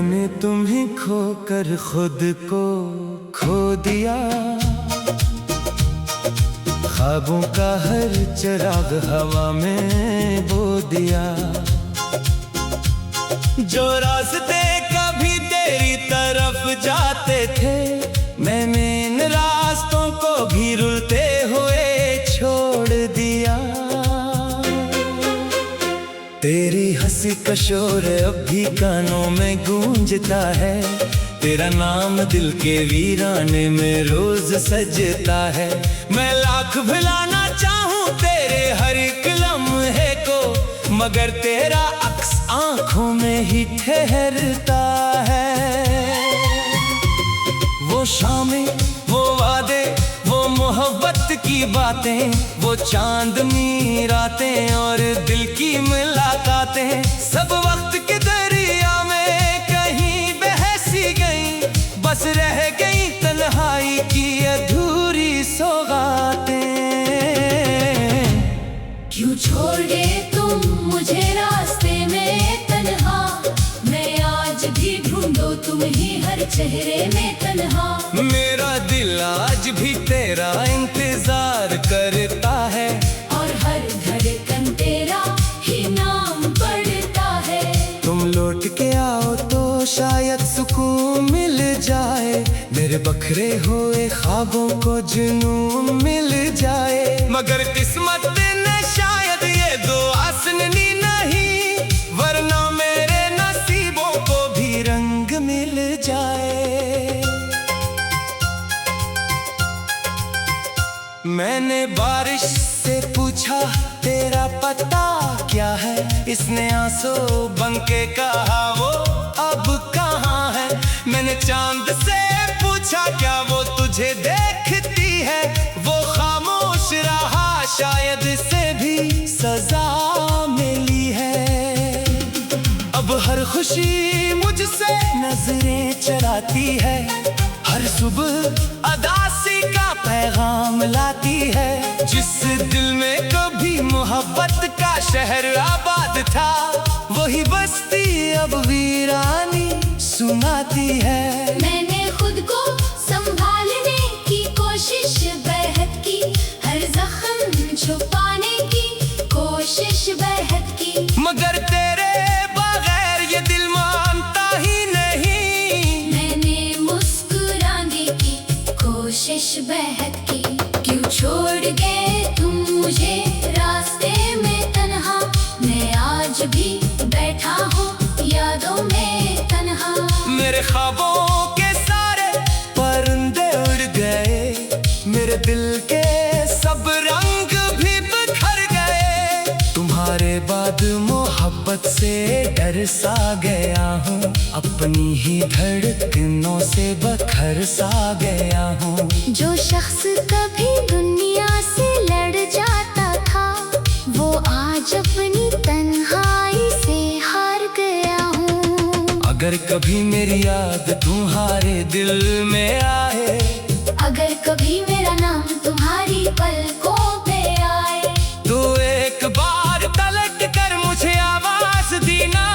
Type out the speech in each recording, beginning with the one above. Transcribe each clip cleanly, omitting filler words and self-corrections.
मैंने तुम्हें खोकर खुद को खो दिया। ख्वाबों का हर चिराग हवा में बो दिया। जो रास्ते कभी तेरी तरफ जाते थे, मैंने इन रास्तों को भी रुलते हुए छोड़ दिया। तेरी हंसी का शोर अब भी कानों में गूंजता है। तेरा नाम दिल के वीराने में रोज सजता है। मैं लाख भुलाना चाहूं तेरे हर एक लम्हे को, मगर तेरा अक्स आंखों में ही ठहरता है। वो शामें, वो वादे, वो मोहब्बत की बातें, वो चांदनी रातें और दिल की मुलाकातें, सब वक्त के दरिया में कहीं बह सी गई। बस रह गई तन्हाई की अधूरी सौगातें। क्यों छोड़ गए तुम मुझे रास्ते में तन्हा, मैं आज भी ढूंढो तुम ही हर चेहरे में तन्हा। मेरा दिल आज भी तेरा इंतजार करता है, और हर धड़कन तेरा ही नाम पढ़ता है। तुम लौट के आओ तो शायद सुकून मिल जाए। मेरे बखरे हुए ख्वाबों को जुनून मिल जाए। मगर किस्मत ने शायद ये दुआ सुननी नहीं, वरना मेरे नसीबों को भी रंग मिल जाए। मैंने बारिश से पूछा तेरा पता क्या है, इसने आंसू बन के कहा वो अब कहाँ है। मैंने चांद से पूछा क्या वो तुझे देखती है, वो खामोश रहा शायद इसे भी सजा मिली है। अब हर खुशी मुझसे नजरें चराती है, हर सुबह अदासी का पैगाम लाती है। जिस दिल में कभी मोहब्बत का शहर आबाद था, वही बस्ती अब वीरानी सुनाती है। मैंने खुद को संभालने की कोशिश बेहद की, हर जख्म छुपाने की कोशिश बेहद की, मगर तेरे बगैर ये दिल मानता ही नहीं। मैंने मुस्कुराने की कोशिश बेहद की। क्यों छोड़ गए तुम मुझे रास्ते में तन्हा, मैं आज भी बैठा हूँ यादों में तन्हा। मेरे ख्वाबों के सारे परिंदे उड़ गए, मेरे दिल के सब रंग भी बिखर गए। तुम्हारे बाद मोहब्बत से डर सा गया हूँ, अपनी ही धड़कनों से बखर सा गया हूँ। जो शख्स कभी दुनिया से लड़ जाता था, वो आज अपनी तन्हाई से हार गया हूँ। अगर कभी मेरी याद तुम्हारे दिल में आए, अगर कभी मेरा नाम तुम्हारी पलकों पे आए, तो एक बार तलक कर मुझे आवाज देना।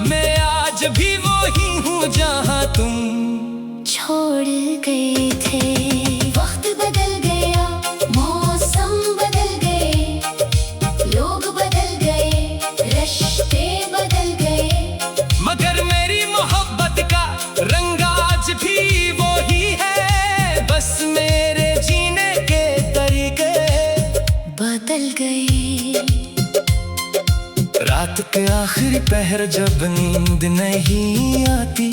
मैं आज भी वही हूँ जहाँ तुम छोड़ गए थे। वक्त बदल गया, मौसम बदल गए, लोग बदल गए, रिश्ते बदल गए, मगर मेरी मोहब्बत का रंग आज भी वही है। बस मेरे जीने के तरीके बदल गए। रात के आखिरी पहर जब नींद नहीं आती,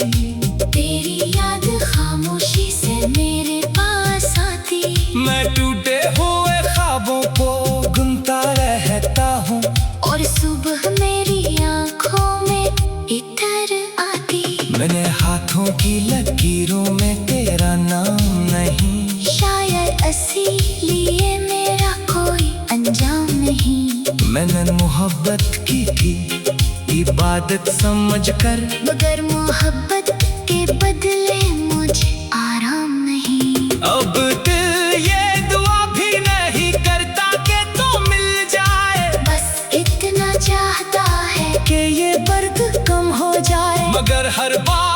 तेरी याद खामोशी से मेरे पास आती। मैं टूटे हुए ख्वाबों को गुनता रहता हूँ, और सुबह मेरी आँखों में इतर आती। मैंने हाथों की लकीरों में तेरा नाम नहीं, शायद इसीलिए मेरा कोई अंजाम नहीं। मैंने मोहब्बत की थी इबादत समझकर, मगर मोहब्बत के बदले मुझे आराम नहीं। अब दिल ये दुआ भी नहीं करता कि तू मिल जाए, बस इतना चाहता है कि ये दर्द कम हो जाए। मगर हर बार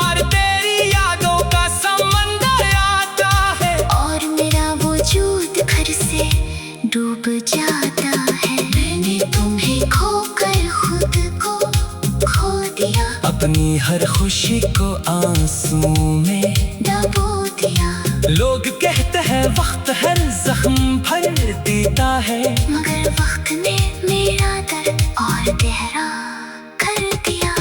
खुशी को आंसू में डबो दिया, लोग कहते हैं वक्त हर जख्म भर देता है, मगर वक्त ने मेरा दर्द और गहरा कर दिया।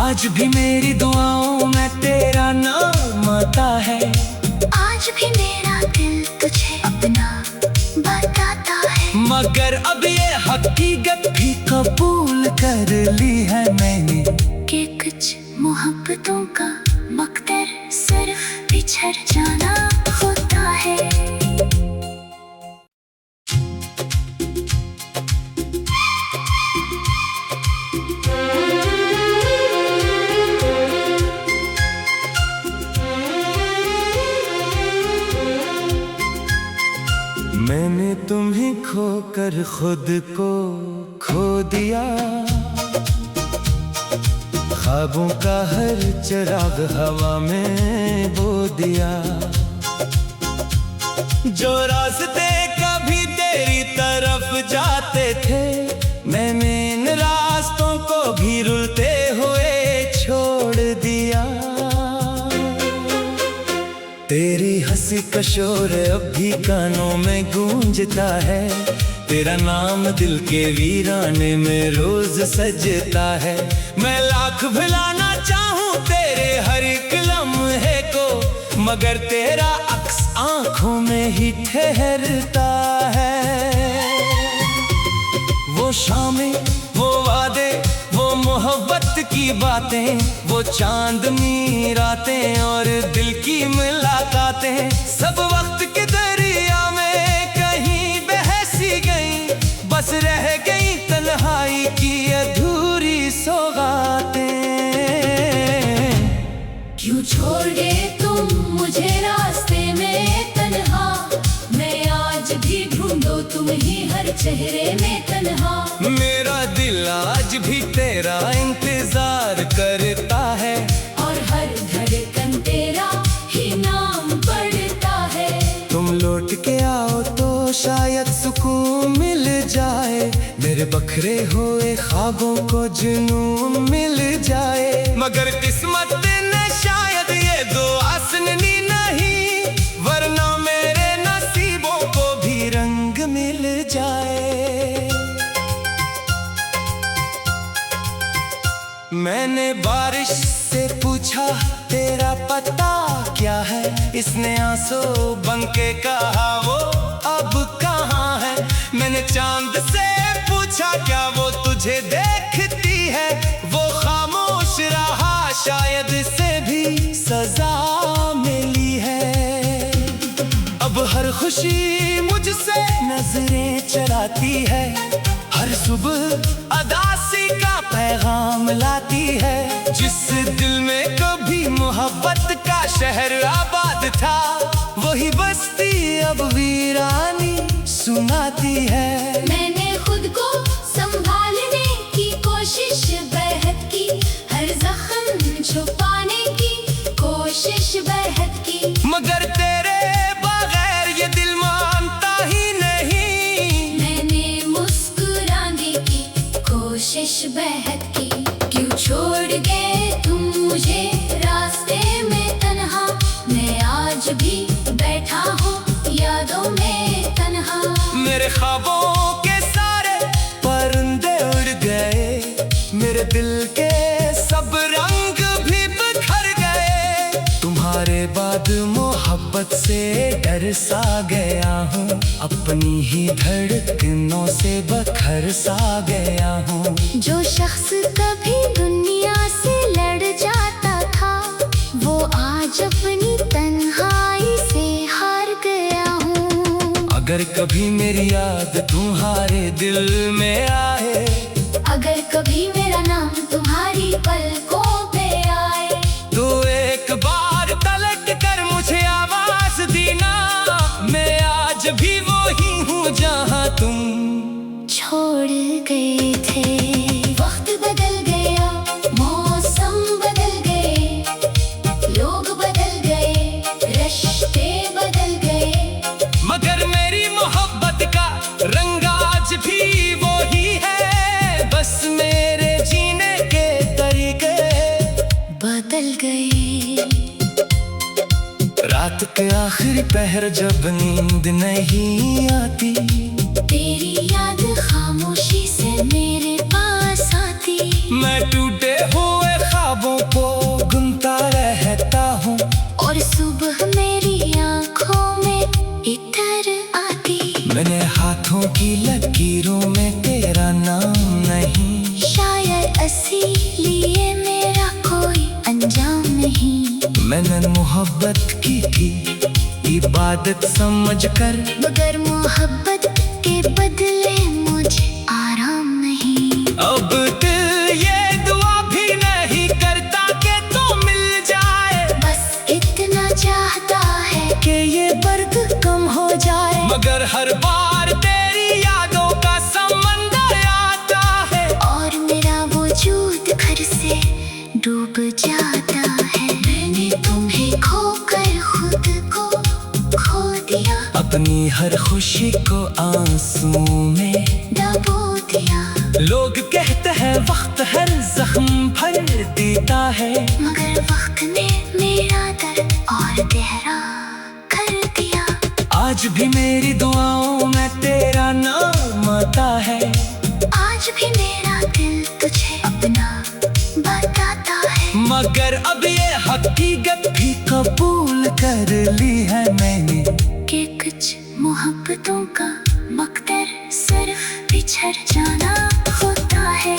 आज भी मेरी दुआओं में तेरा नाम आता है, आज भी मेरा दिल तुझे अपना बताता है, मगर अब ये हकीकत भी कबूल कर ली है मैंने कि कुछ मोहब्बतों का मकदर सिर्फ बिछड़ जाना होता है। मैंने तुम्हें खोकर खुद को खो दिया, ख्वाबों का हर चिराग हवा में बो दिया। जो रास्ते कभी तेरी तरफ जाते थे, मैंने इन रास्तों को भी रुलते हुए छोड़ दिया। तेरी हंसी का शोर अब भी कानों में गूंजता है, तेरा नाम दिल के वीराने में रोज सजता है। मैं लाख भुलाना चाहूं तेरे हर एक लम्हे को, मगर तेरा अक्स आंखों में ही ठहरता है। वो शामें, वो वादे, वो मोहब्बत की बातें, वो चांदनी रातें और दिल की मुलाकातें, सब वक्त के दरिया में कहीं बह सी गई, बस रह गई तन्हाई की अधूरी सौगातें। क्यों छोड़ गए तुम मुझे रास्ते में तन्हा, मैं आज भी ढूंढो तुम ही हर चेहरे में तन्हा। मेरा दिल आज भी तेरा इंतजार करता है, और हर धड़कन तेरा ही नाम पढ़ता है। तुम लौट के आओ तो शायद सुकून मिल जाए, मेरे बखरे हुए ख्वाबों को जुनून मिल जाए। मगर किस्मत ने शायद ये दुआ सुननी नहीं, वरना मेरे नसीबों को भी रंग मिल जाए। मैंने बारिश से पूछा तेरा पता क्या है, इसने आंसू बन के कहा वो अब कहाँ है। मैंने चांद से पूछा क्या वो तुझे देखती है, वो खामोश रहा शायद इसे भी सजा मिली है। अब हर खुशी मुझसे नजरें चराती है, हर सुबह अदासी का पैगाम लाती है। जिस दिल में कभी मोहब्बत का शहर आबाद था, वही बस्ती अब वीरानी सुनाती है। मैंने खुद को संभालने की कोशिश बेहद की, हर जख्म छुपाने की कोशिश बेहद की, मगर तेरे बगैर ये दिल मानता ही नहीं। मैंने मुस्कुराने की कोशिश बेहद की। क्यों छोड़ गए तुम मुझे रास्ते में तन्हा, मैं आज भी बैठा हूँ यादों में तन्हा। मेरे ख्वाबों के सारे परिंदे उड़ गए, मेरे दिल के सब रंग भी बिखर गए। तुम्हारे बाद मोहब्बत से डर सा गया हूँ, अपनी ही धड़कनों से बखर सा गया हूँ। जो शख्स कभी दुनिया से लड़ जाता था, वो आज अपनी तन्हाई से हार गया हूँ। अगर कभी मेरी याद तुम्हारे दिल में आए, अगर कभी मेरा नाम तुम्हारी पलकों पे आए, तो एक बार तलक कर मुझे आवाज देना। मैं आज भी वही हूँ जहाँ तुम छोड़ गए थे। वक्त बदल गया, मौसम बदल गए, लोग बदल गए, रिश्ते बदल गए, मगर मेरी मोहब्बत का रंग आज भी वही है। बस मेरे जीने के तरीके गए। रात के आखिरी पहर जब नींद नहीं आती, तेरी याद खामोशी से मेरे पास आती। मैं टूटे हुए ख्वाबों को गुनता रहता हूँ, और सुबह मेरी आँखों में इतर आती। मैंने हाथों की लकीरों में तेरा नाम नहीं, शायद इसीलिए मेरा कोई अंजाम नहीं। मैंने मोहब्बत की थी इबादत समझकर, मगर मोहब्बत के बदले मुझे आराम नहीं। अब दिल ये दुआ भी नहीं करता कि तू मिल जाए, बस इतना चाहता है कि ये दर्द कम हो जाए। मगर हर बार तेरी यादों का समंदर आता है, और मेरा वजूद घर से डूब जाता है। मैंने तुम्हें खोकर खुद को खो दिया, अपनी हर खुशी को आंसू में दबो दिया। लोग कहते हैं वक्त हर जख्म भर देता है, मगर वक्त ने मेरा दर्द और गहरा कर दिया। आज भी मेरी दुआओं में तेरा नाम आता है, आज भी मेरा दिल तुझे अपना बताता है। मगर अब ये हकीकत भी कबूल कर ली है मैंने, कि कुछ मोहब्बतों का मकदर सिर्फ बिछड़ जाना होता है।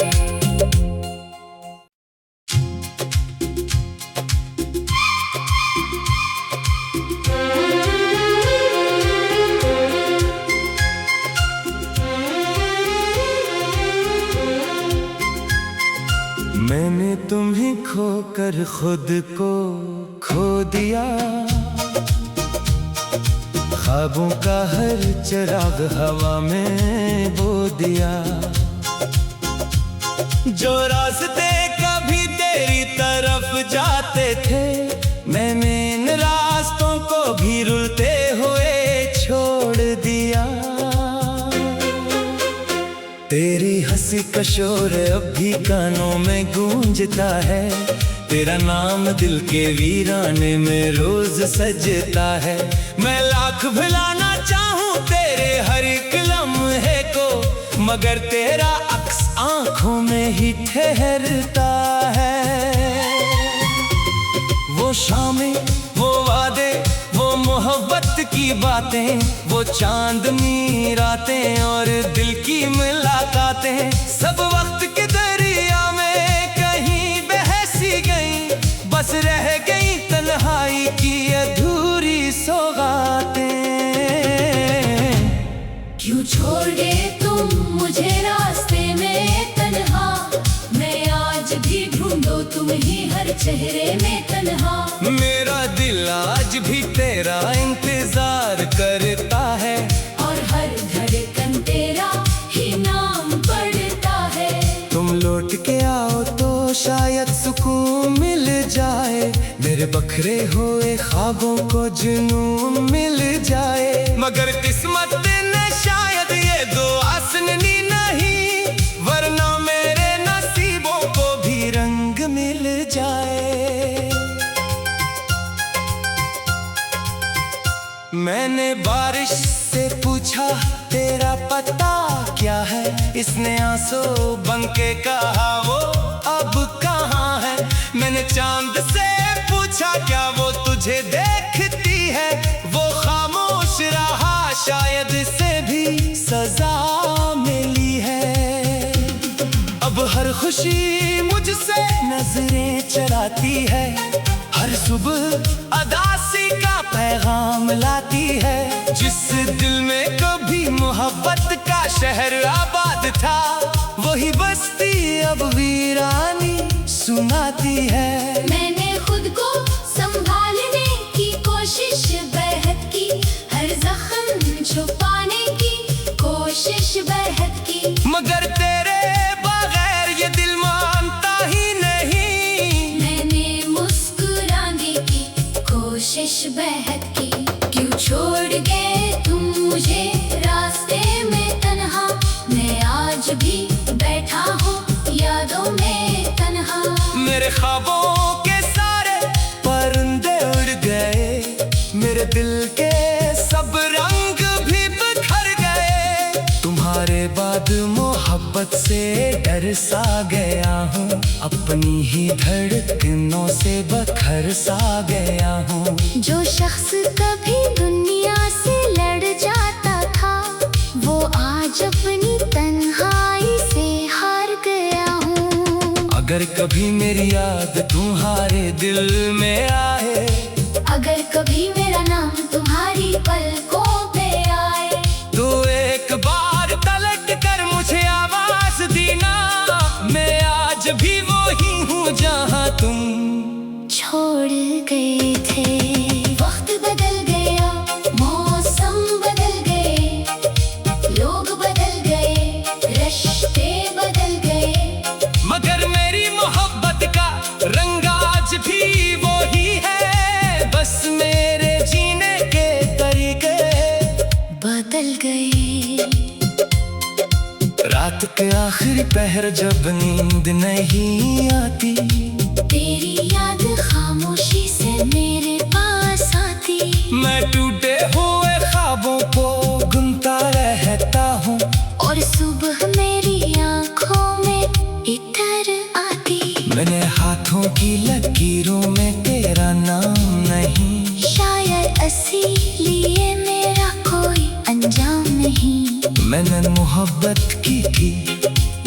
मैंने तुम्हें खोकर खुद को खो दिया, ख्वाबों का हर चिराग हवा में बो दिया। जो रास्ते कभी तेरी तरफ जाते थे, मैंने इन रास्तों को भी रुलते हुए छोड़ दिया। तेरी हंसी का शोर अब भी कानों में गूंजता है, तेरा नाम दिल के वीराने में रोज सजता है। मैं लाख भुलाना चाहूँ तेरे हर एक लम्हे को, मगर तेरा अक्स आंखों में ही ठहरता है। वो शामें, वो वादे, वो मोहब्बत की बातें, वो चांदनी रातें और दिल की मुलाकातें, सब वक्त के दरिया में कहीं बह सी गई, बस रह गई तन्हाई की अधूरी सौगातें। क्यों छोड़ गए तुम मुझे रास्ते में तन्हा, मैं आज भी ढूंढो तुम ही हर चेहरे में तन्हा। मेरा दिल आज भी तेरा इंतजार करता है, और हर धड़कन तेरा ही नाम पढ़ता है। तुम लौट के आओ तो शायद सुकून मिल जाए, मेरे बखरे हुए ख्वाबों को जुनून मिल जाए। मगर किस्मत ने शायद ये दुआ सुननी नहीं, वरना मेरे नसीबों को भी रंग मिल जाए। मैंने बारिश से पूछा तेरा पता क्या है, इसने आंसू बन के कहा वो अब कहाँ है। मैंने चांद से पूछा क्या वो तुझे देखती है, वो खामोश रहा शायद इसे भी सजा मिली है। अब हर खुशी मुझसे नजरें चराती है, हर सुबह अदासी का पैगाम लाती है। जिस दिल में कभी मोहब्बत का शहर आबाद था, वही बस्ती अब वीरानी सुनाती है। मैंने खुद को संभालने की कोशिश बेहद की, हर जख्म छुपाने की कोशिश बेहद की, मगर तेरे बगैर ये दिल मानता ही नहीं। मैंने मुस्कुराने की कोशिश बेहद की। क्यों छोड़ गए तुम मुझे रास्ते में तन्हा, मैं आज भी बैठा हूँ यादों में तन्हा। मेरे ख्वाबों के सारे से डर सा गया हूँ, अपनी ही धड़कनों से बखर सा गया हूँ। जो शख्स कभी दुनिया से लड़ जाता था, वो आज अपनी तन्हाई से हार गया हूँ। अगर कभी मेरी याद तुम्हारे दिल में आए, अगर कभी मेरा नाम तुम्हारी पलकों पे आए, तो एक बार तलक कर मुझे आवाज देना। मैं आज भी वही हूँ जहाँ तुम छोड़ गए थे। वक्त बदल गया, मौसम बदल गए, लोग बदल गए, रिश्ते बदल गए, मगर मेरी मोहब्बत का रंग आज भी वही है। बस मेरे जीने के तरीके बदल गए। रात के आखिरी पहर जब नींद नहीं आती, तेरी याद खामोशी से मेरे पास आती। मैं टूटे हुए ख्वाबों को गुनता रहता हूँ, और सुबह मेरी आँखों में इतर आती। मैंने हाथों की लकीरों में तेरा नाम नहीं, शायद इसीलिए मेरा कोई अंजाम नहीं। मैंने मोहब्बत की थी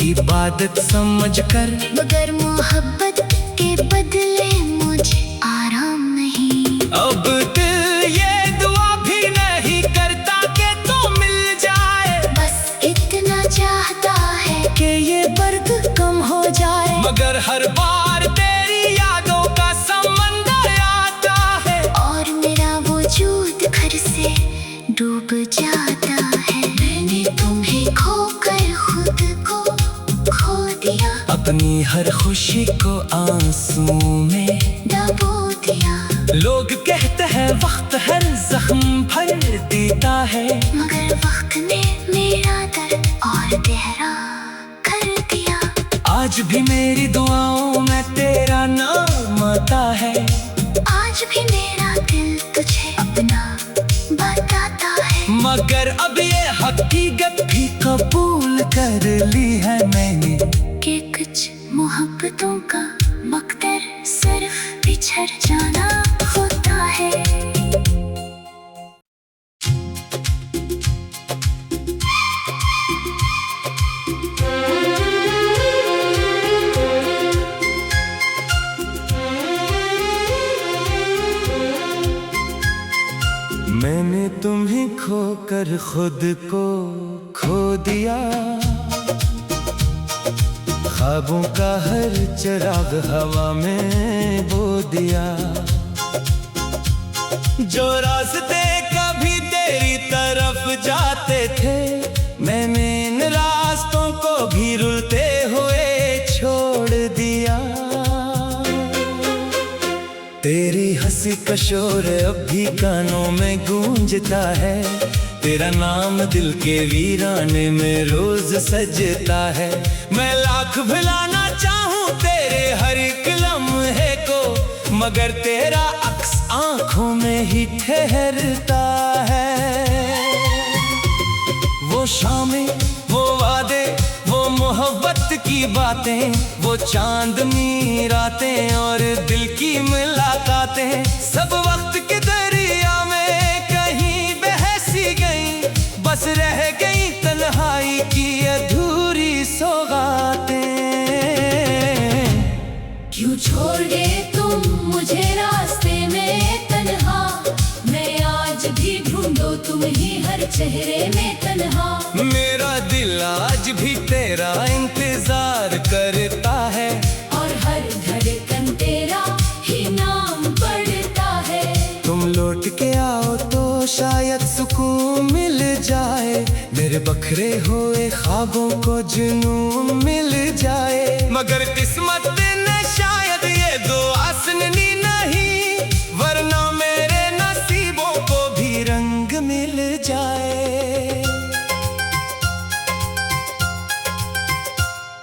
इबादत समझकर, मगर मोहब्बत के बदले मुझे आराम नहीं। अब दिल ये दुआ भी नहीं करता कि तू मिल जाए, बस इतना चाहता है कि ये दर्द कम हो जाए। मगर हर बार तेरी यादों का समंदर आता है, और मेरा वजूद घर से डूब जाता है। मैंने तुम्हें खोकर खुद को खो दिया, अपनी हर खुशी को आंसू में दबो दिया। लोग कहते हैं वक्त हर जख्म भर देता है, मगर वक्त ने मेरा दर्द और गहरा कर दिया। आज भी मेरी दुआओं में तेरा नाम आता है, आज भी मेरा दिल तुझे अपना बताता है। मगर अब ये हकीकत भी कबूल कर ली है मैंने, कि कुछ मोहब्बतों का मकदर सिर्फ बिछड़ जाना होता है। मैंने तुम्हें खोकर खुद को खो दिया, ख्वाबों का हर चिराग हवा में बो दिया। जो रास्ते कभी तेरी तरफ जाते थे, मैंने इन रास्तों को भी रुलते हुए छोड़ दिया। तेरी हंसी का शोर अब भी कानों में गूंजता है, तेरा नाम दिल के वीराने में रोज सजता है। मैं लाख भुलाना चाहूँ तेरे हर एक लम्हे को, मगर तेरा अक्स आंखों में ही ठहरता है। वो शामें, वो वादे, वो मोहब्बत की बातें, वो चांदनी रातें और दिल की मुलाकातें, सब वक्त के दरिया में कहीं बह सी गई, बस रह गई तन्हाई की अधूरी सौगातें। क्यों छोड़ गए तुम मुझे रास्ते में तन्हा, मैं आज भी ढूंढो तुम ही हर चेहरे में तन्हा। मेरा दिल आज भी तेरा इंतजार करता है, और हर धड़कन तेरा ही नाम पढ़ता है। तुम लौट के आओ तो शायद सुकून मिल जाए, मेरे बखरे हुए ख्वाबों को जुनून मिल जाए। मगर किस्मत ने शायद ये दुआ सुननी नहीं, वरना मेरे नसीबों को भी रंग मिल जाए।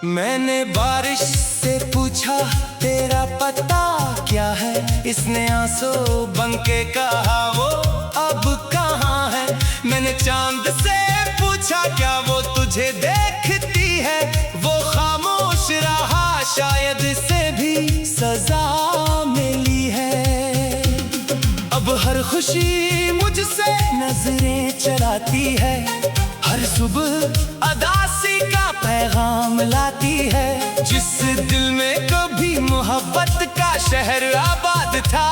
मैंने बारिश से पूछा तेरा पता क्या है, इसने आंसू बन के कहा वो अब कहाँ है। मैंने चांद से पूछा क्या वो तुझे देखती है, वो खुशी मुझसे नजरें चराती है, हर सुबह अदासी का पैगाम लाती है। जिस दिल में कभी मोहब्बत का शहर आबाद था,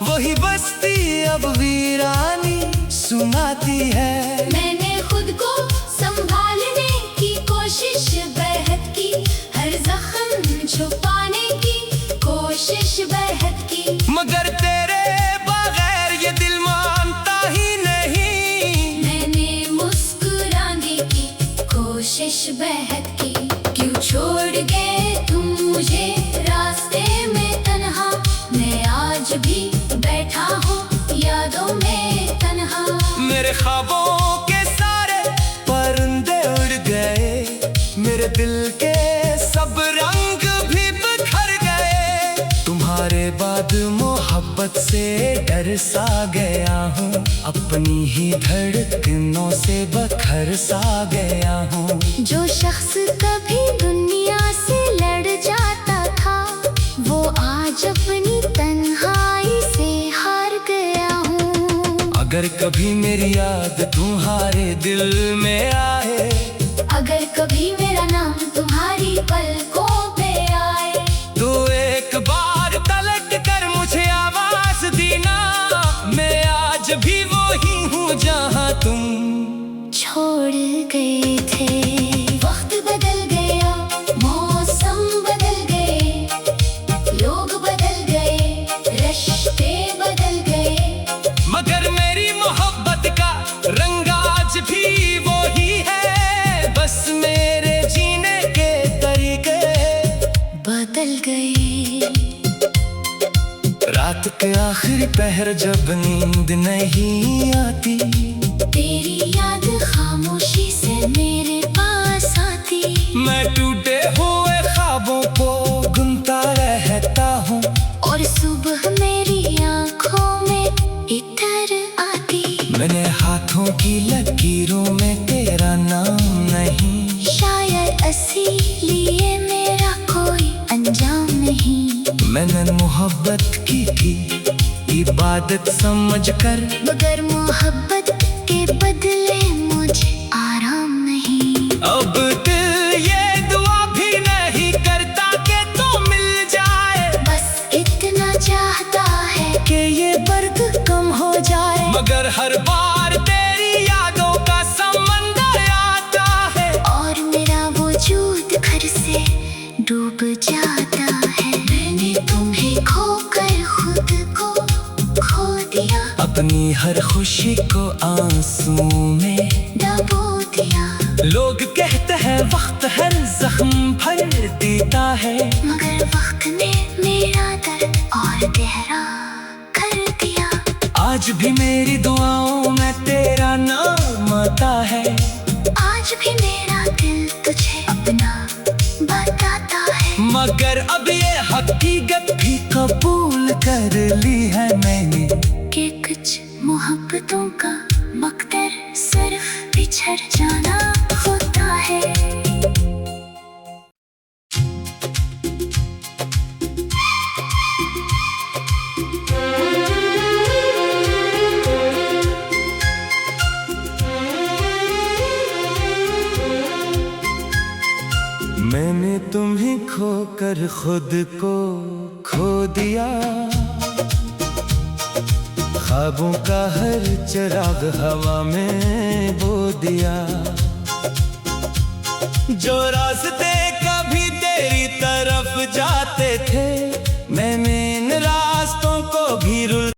वही बस्ती अब वीरानी सुनाती है। मैंने खुद को संभालने की कोशिश बेहद की, हर जख्म छुपाने की कोशिश बेहद की, मगर तेरे बगैर ये दिल मानता ही नहीं। मैंने मुस्कुराने की कोशिश बेहद की। क्यों छोड़ गए तुम मुझे रास्ते में तन्हा, मैं आज भी बैठा हूँ यादों में तन्हा। मेरे ख्वाबों के सारे परिंदे उड़ गए, मेरे दिल के सब रंग भी बिखर गए। तुम्हारे बाद मोहब्बत से डर सा गया हूँ, अपनी ही धड़कनों से बखर सा गया हूँ। जो शख्स कभी दुनिया से लड़ जाता था, वो आज अपनी तन्हाई से हार गया हूँ। अगर कभी मेरी याद तुम्हारे दिल में आए, अगर कभी मेरा नाम तुम्हारी पलकों पे आए, तो एक बार तलक कर मुझे आवाज देना। मैं आज भी वही हूँ जहाँ तुम छोड़ गए थे। वक्त बदल गया, मौसम बदल गए, लोग बदल गए, रिश्ते बदल गए, मगर मेरी मोहब्बत का रंग आज भी वही है। बस मेरे जीने के तरीके बदल गए। रात के आखिरी पहर जब नींद नहीं आती, तेरी याद खामोशी से मेरे पास आती। मैं टूटे हुए ख्वाबों को गुनता रहता हूँ, और सुबह मेरी आँखों में इतर आती। मैंने हाथों की लकीरों में तेरा नाम नहीं, शायद इसीलिए मेरा कोई अंजाम नहीं। मैंने मोहब्बत की थी इबादत समझकर, मगर मोहब्बत के बदले मुझे आराम नहीं। अब दिल ये दुआ भी नहीं करता कि तू मिल जाए, बस इतना चाहता है कि ये दर्द कम हो जाए। मगर हर बार तेरी यादों का समंदर आता है, और मेरा वजूद घर से डूब जाता है। मैंने तुम्हें खोकर खुद को खो दिया, अपनी हर खुशी को आंसू में दबो दिया। लोग कहते हैं वक्त हर जख्म भर देता है, मगर वक्त ने मेरा दर्द और गहरा कर दिया। आज भी मेरी दुआओं में तेरा नाम आता है, आज भी मेरा दिल तुझे अपना बताता है। मगर अब ये हकीकत भी कबूल कर ली है मैंने, कि कुछ मोहब्बतों का मकदर सिर्फ बिछड़ जाना होता है। मैंने तुम्हें खोकर खुद को खो दिया, ख्वाबों का हर चिराग हवा में बो दिया। जो रास्ते कभी तेरी तरफ जाते थे, मैंने